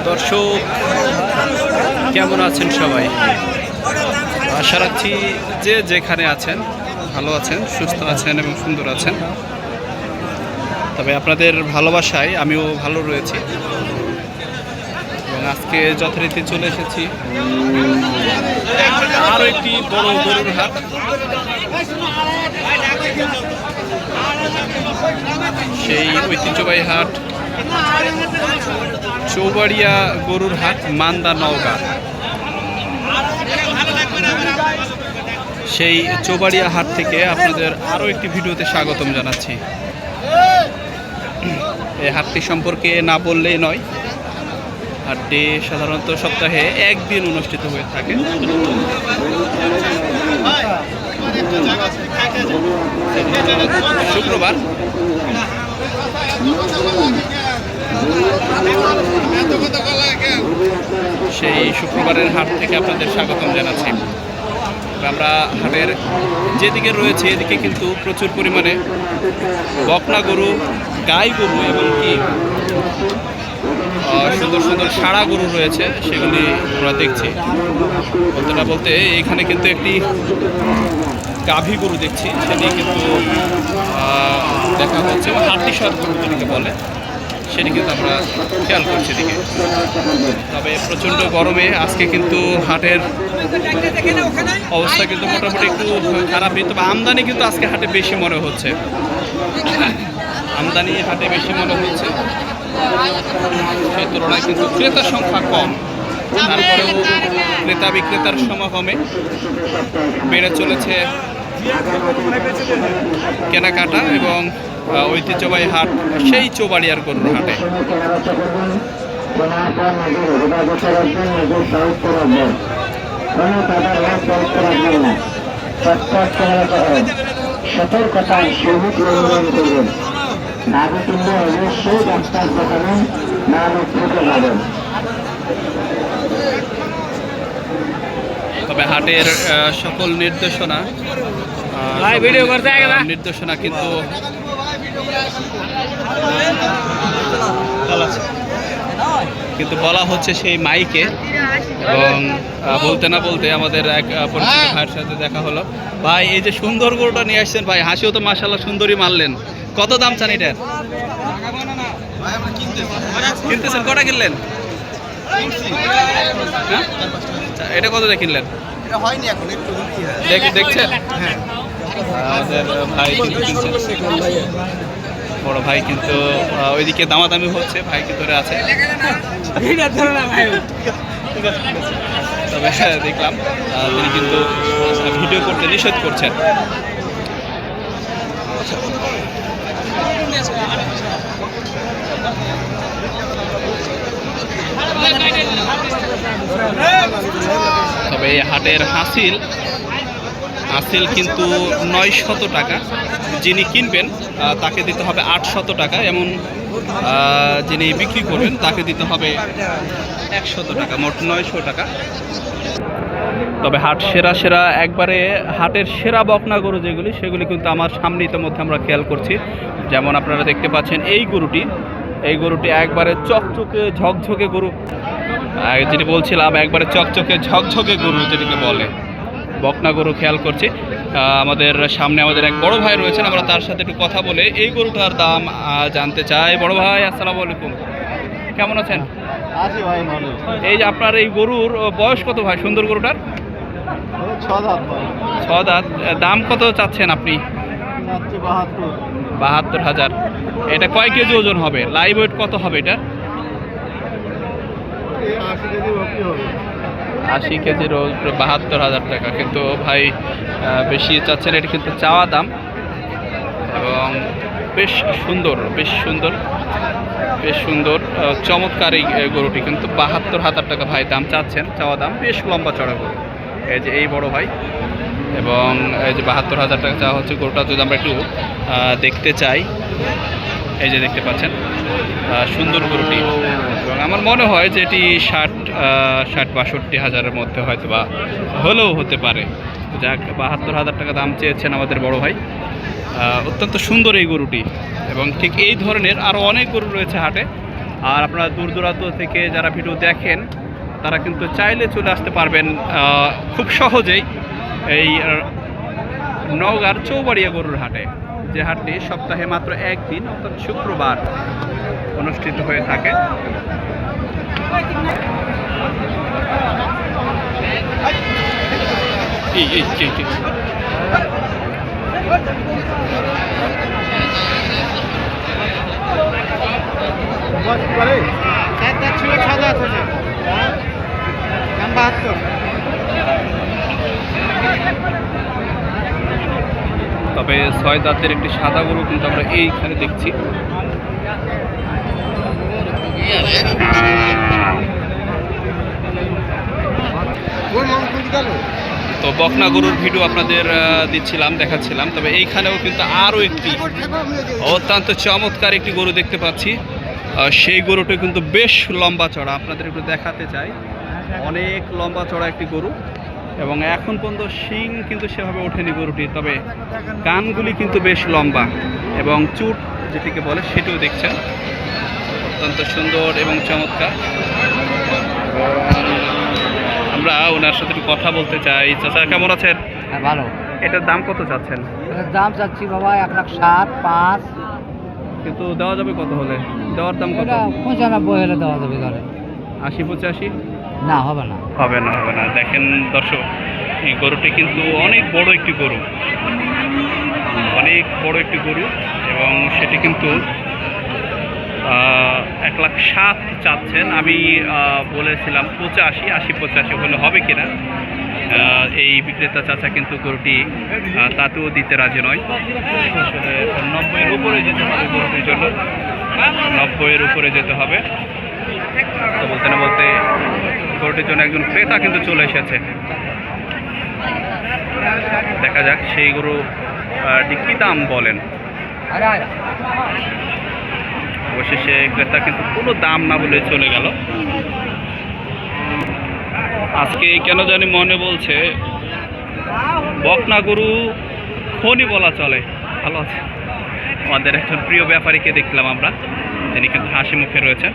দর্শক কেমন আছেন সবাই? আশা রাখছি যে যেখানে আছেন ভালো আছেন, সুস্থ আছেন এবং সুন্দর আছেন। তবে আপনাদের ভালোবাসায় আমিও ভালো রয়েছি এবং আজকে যথারীতি চলে এসেছি আরও একটি বড় গরুর হাট। সেই ঐতিহ্যবাহী হাট চৌবাড়িয়া গরুর হাট, মান্দা, নওগাঁ। সেই চৌবাড়িয়া হাট থেকে আপনাদের আরও একটি ভিডিওতে স্বাগতম জানাচ্ছি। এই হাটটি সম্পর্কে না বললেই নয়। হাটটি সাধারণত সপ্তাহে একদিন অনুষ্ঠিত হয়ে থাকে। শুক্রবার। সেই শুক্রবারের হাট থেকে আপনাদের স্বাগতম জানাচ্ছি। আমরা হাটের যেদিকে রয়েছে এদিকে কিন্তু প্রচুর পরিমাণে বকনা গরু, গাই গরু এবং কি সুন্দর সুন্দর ষাঁড়া গরু রয়েছে, সেগুলি আমরা দেখছি। বলতে না বলতে এখানে কিন্তু একটি গাভী গরু দেখছি, সেটি কিন্তু দেখা হচ্ছে এবং হাড্ডি সার গরু যেটাকে বলে সেটি কিন্তু আমরা খেয়াল করছি দিকে। তবে প্রচণ্ড গরমে আজকে কিন্তু হাটের অবস্থা কিন্তু মোটামুটি একটু খারাপই। তবে আমদানি কিন্তু আজকে হাটে বেশি মনে হচ্ছে, আমদানি হাটে বেশি মনে হচ্ছে। সেই তুলনায় কিন্তু ক্রেতার সংখ্যা কম, তারপরেও ক্রেতা বিক্রেতার সমাগমে বেড়ে চলেছে কেনাকাটা এবং ঐতিহ্যবাহী হাট সেই চৌবাড়িয়ার গরুর হাটে। তবে হাটের সকল নির্দেশনা কিন্তু বলা হচ্ছে সেই মাইকে। এবং বলতে না বলতে আমাদের এক পরিচিত ভাইয়ের সাথে দেখা হলো। ভাই, এই যে সুন্দর গরুটা নিয়ে আসছেন ভাই, হাসিও তো মাশাআল্লাহ সুন্দরই মারলেন। কত দাম চান এটার? কিনতেছেন? কটা কিনলেন? হ্যাঁ, এটা কত দিয়ে কিনলেন? দেখছেন? আমাদের ভাই কিন্তু কিনছেন, বড় ভাই কিন্তু ওইদিকে দামাদামি হচ্ছে, ভাই কিন্তু আছে। তবে দেখলাম তিনি কিন্তু ভিডিও করতে নিষেধ করছেন। তবে এই হাটের হাসিল কিন্তু 900 টাকা। যিনি কিনবেন তাকে দিতে হবে 800 টাকা, এমন যিনি বিক্রি করবেন তাকে দিতে হবে 100 টাকা, মোট 900 টাকা। তবে হাট সেরা একবারে হাটের সেরা বকনা গরু যেগুলি, সেগুলি কিন্তু আমার সামনে ইতিমধ্যে আমরা খেয়াল করছি। যেমন আপনারা দেখতে পাচ্ছেন এই গরুটি একবারে চকচকে ঝকঝকে গরু, যেটি বলছিলাম একবারে চকচকে ঝকঝকে গরু যেটিকে বলে বকনা গরু খেয়াল করছি। আমাদের সামনে আমাদের এক বড় ভাই রয়েছেন, আমরা তার সাথে একটু কথা বলে এই গরুটার দাম জানতে চাই। বড় ভাই, আসসালামু আলাইকুম, কেমন আছেন? আছি ভাই, ভালো। এই যে আপনার এই গরুর বয়স কত ভাই, সুন্দর গরুটার? 6 দাঁত। 6 দাঁত। দাম কত চাচ্ছেন আপনি? 72,000। এটা কয় কেজি ওজন হবে? লাইভ ওয়েট কত হবে এটা? 80 কেজির 72,000 টাকা। কিন্তু ভাই বেশি চাচ্ছেন, এটা কিন্তু চাওয়া দাম এবং বেশ সুন্দর চমৎকার এই গরুটি কিন্তু 72,000 টাকা ভাই দাম চাচ্ছেন, চাওয়া দাম। বেশ লম্বা চড়া গরু, এই যে এই বড় ভাই, এবং এই যে 72,000 টাকা চাওয়া হচ্ছে। গরুটা যদি আমরা একটু দেখতে চাই, এই যে দেখতে পাচ্ছেন সুন্দর গরুটি, এবং আমার মনে হয় যে এটি 60-62 হাজারের মধ্যে হয়তো বা হলেও হতে পারে। যাক, 72,000 টাকা দাম চেয়েছেন আমাদের বড় ভাই। অত্যন্ত সুন্দর এই গরুটি, এবং ঠিক এই ধরনের আরও অনেক গরু রয়েছে হাটে। আর আপনারা দূর দূরান্ত থেকে যারা ভিডিও দেখেন তারা কিন্তু চাইলে চলে আসতে পারবেন খুব সহজেই এই নওগাঁর চৌবাড়িয়া গরুর হাটে, যে হাটটি সপ্তাহে মাত্র একদিন অর্থাৎ শুক্রবার অনুষ্ঠিত হয়ে থাকে। তবে 6 দাঁতের একটি সাদা গরু কিন্তু আমরা এইখানে দেখছি। তো বকনা গরুর ভিডিও আপনাদের দিচ্ছিলাম, দেখাচ্ছিলাম। তবে এইখানেও কিন্তু আরও একটি অত্যন্ত চমৎকার একটি গরু দেখতে পাচ্ছি। সেই গরুটা কিন্তু বেশ লম্বা চড়া, আপনাদের একটু দেখাতে চাই। অনেক লম্বা চড়া একটি গরু এবং এখন পর্যন্ত শিং কিন্তু সেভাবে ওঠেনি গরুটি, তবে কানগুলি কিন্তু বেশ লম্বা এবং চুট যেটিকে বলে সেটিও দেখছেন, অত্যন্ত সুন্দর এবং চমৎকার। আমরা ওনার সাথে একটু কথা বলতে চাই। চাচা কেমন আছেন? হ্যাঁ, ভালো। এটার দাম কত চাচ্ছেন? এটার দাম চাচ্ছি বাবা 1,07,500। কিন্তু দেওয়া যাবে কত হলে? দেওয়ার দাম কত? এটা 95 হলে দেওয়া যাবে ঘরে। 80-85? না, হবে না। হবে না, হবে না। দেখেন দর্শক, এই গরুটি কিন্তু অনেক বড় একটি গরু, অনেক বড় একটি গরু এবং সেটি কিন্তু 1,07,000 চাচ্ছেন। আমি বলেছিলাম 85 হলে হবে কিনা। এই বিক্রেতা চাচা কিন্তু গরুটি তাতেও দিতে রাজি নয়। আসলে 90-এর উপরে যেতে হবে গরুটির জন্য, 90-এর উপরে যেতে হবে। তো বলতে না বলতে গরুটির জন্য একজন ক্রেতা কিন্তু চলে এসেছে। দেখা যাক সেই গরু কি দাম বলেন। অবশেষে ক্রেতা কিন্তু কোনো দাম না বলে চলে গেল। আজকে কেন জানি মনে বলছে বকনা গরু খনি বলা চলে। ভালো আছে আমাদের একজন প্রিয় ব্যাপারীকে দেখলাম আমরা, তিনি কিন্তু হাসি মুখে রয়েছেন,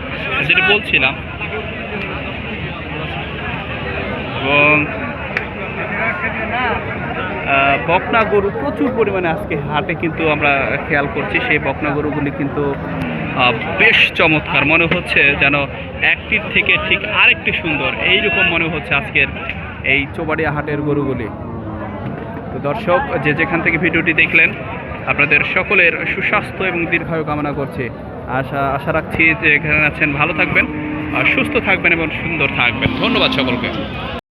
যেটি বলছিলাম। এবং বকনা গরু প্রচুর পরিমাণে আজকে হাটে কিন্তু আমরা খেয়াল করছি। সেই বকনা গরুগুলি কিন্তু বেশ চমৎকার, মনে হচ্ছে যেন একটির থেকে ঠিক আরেকটি সুন্দর, এইরকম মনে হচ্ছে আজকের এই চৌবাড়িয়া হাটের গরুগুলি। তো দর্শক, যে যেখান থেকে ভিডিওটি দেখলেন, আপনাদের সকলের সুস্বাস্থ্য এবং দীর্ঘায়ু কামনা করছি। আশা রাখছি যে এখানে আছেন ভালো থাকবেন, সুস্থ থাকবেন এবং সুন্দর থাকবেন। ধন্যবাদ সকলকে।